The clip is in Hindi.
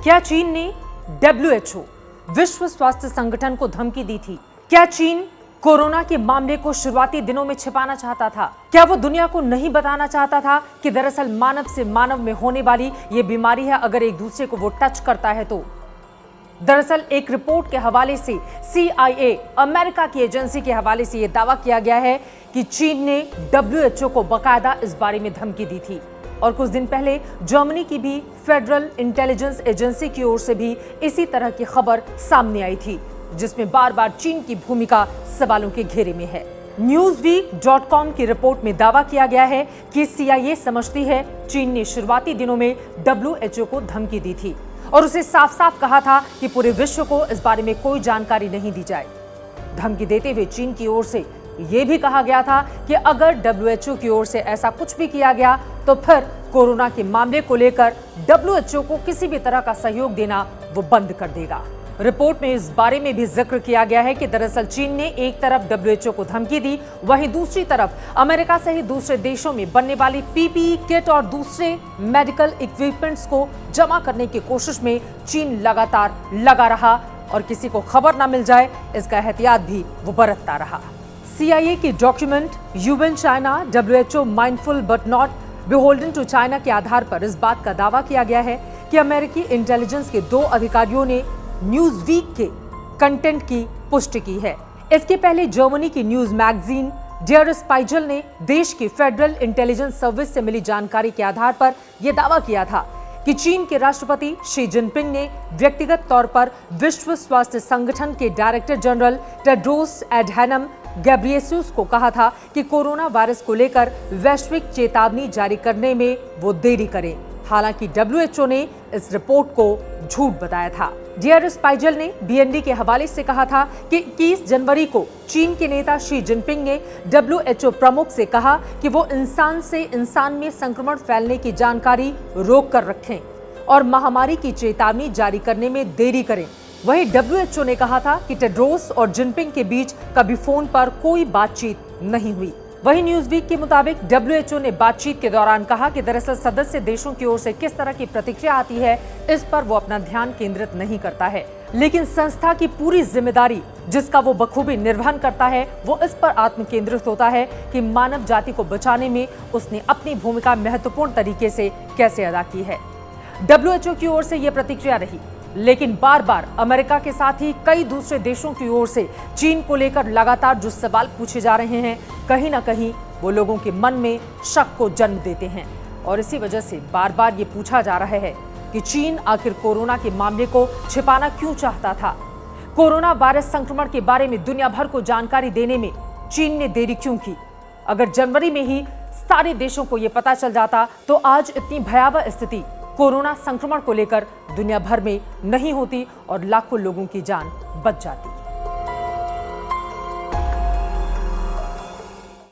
क्या चीन ने WHO विश्व स्वास्थ्य संगठन को धमकी दी थी? क्या चीन कोरोना के मामले को शुरुआती दिनों में छिपाना चाहता था? क्या वो दुनिया को नहीं बताना चाहता था कि दरअसल मानव से मानव में होने वाली ये बीमारी है, अगर एक दूसरे को वो टच करता है तो? दरअसल एक रिपोर्ट के हवाले से CIA, अमेरिका की एजेंसी के हवाले से यह दावा किया गया है कि चीन ने WHO को बाकायदा इस बारे में धमकी दी थी। और कुछ दिन पहले जर्मनी की भी फेडरल इंटेलिजेंस एजेंसी की ओर से भी इसी तरह की खबर सामने आई थी, जिसमें बार बार चीन की भूमिका सवालों के घेरे में है। newsweek.com की रिपोर्ट में दावा किया गया है कि CIA समझती है चीन ने शुरुआती दिनों में WHO को धमकी दी थी और उसे साफ साफ कहा था कि पूरे विश्व को इस बारे में कोई जानकारी नहीं दी जाए। धमकी देते हुए चीन की ओर से यह भी कहा गया था कि अगर WHO की ओर से ऐसा कुछ भी किया गया तो फिर कोरोना के मामले को लेकर WHO को किसी भी तरह का सहयोग देना वो बंद कर देगा। रिपोर्ट में इस बारे में भी जिक्र किया गया है कि दरअसल चीन ने एक तरफ WHO को धमकी दी, वहीं दूसरी तरफ अमेरिका सहित दूसरे देशों में बनने वाली PPE किट और दूसरे मेडिकल इक्विपमेंट्स को जमा करने की कोशिश में चीन लगातार लगा रहा और किसी को खबर न मिल जाए इसका एहतियात भी वो बरतता रहा। CIA की document UN China WHO mindful but not beholden to China के आधार पर इस बात का दावा किया गया है कि अमेरिकी इंटेलिजेंस के 2 अधिकारियों ने न्यूज़वीक के कंटेंट की पुष्टि की है। इसके पहले जर्मनी की न्यूज मैगजीन डियर स्पाइगल ने देश की फेडरल इंटेलिजेंस सर्विस से मिली जानकारी के आधार पर यह दावा किया था कि चीन के राष्ट्रपति शी जिनपिंग ने व्यक्तिगत तौर पर विश्व स्वास्थ्य संगठन के डायरेक्टर जनरल टेड्रोस एडहैनम गैब्रियेसस को कहा था कि कोरोना वायरस को लेकर वैश्विक चेतावनी जारी करने में वो देरी करें। हालांकि WHO ने इस रिपोर्ट को झूठ बताया था। डियर स्पाइगल ने BND के हवाले से कहा था कि 21 जनवरी को चीन के नेता शी जिनपिंग ने WHO प्रमुख से कहा कि वो इंसान से इंसान में संक्रमण फैलने की जानकारी रोक कर रखें और महामारी की चेतावनी जारी करने में देरी करें। वहीं WHO ने कहा था कि टेड्रोस और जिनपिंग के बीच कभी फोन पर कोई बातचीत नहीं हुई। वहीं न्यूज़वीक के मुताबिक WHO ने बातचीत के दौरान कहा कि दरअसल सदस्य देशों की ओर से किस तरह की प्रतिक्रिया आती है इस पर वो अपना ध्यान केंद्रित नहीं करता है, लेकिन संस्था की पूरी जिम्मेदारी जिसका वो बखूबी निर्वहन करता है वो इस पर आत्म केंद्रित होता है कि मानव जाति को बचाने में उसने अपनी भूमिका महत्वपूर्ण तरीके से कैसे अदा की है। WHO की ओर से यह प्रतिक्रिया रही, लेकिन बार बार अमेरिका के साथ ही कई दूसरे देशों की ओर से चीन को लेकर लगातार जो सवाल पूछे जा रहे हैं, कहीं ना कहीं वो लोगों के मन में शक को जन्म देते हैं और इसी वजह से बार बार ये पूछा जा रहा है कि चीन आखिर कोरोना के मामले को छिपाना क्यों चाहता था। कोरोना वायरस संक्रमण के बारे में दुनिया भर को जानकारी देने में चीन ने देरी क्यों की? अगर जनवरी में ही सारे देशों को ये पता चल जाता तो आज इतनी भयावह स्थिति कोरोना संक्रमण को लेकर दुनिया भर में नहीं होती और लाखों लोगों की जान बच जाती।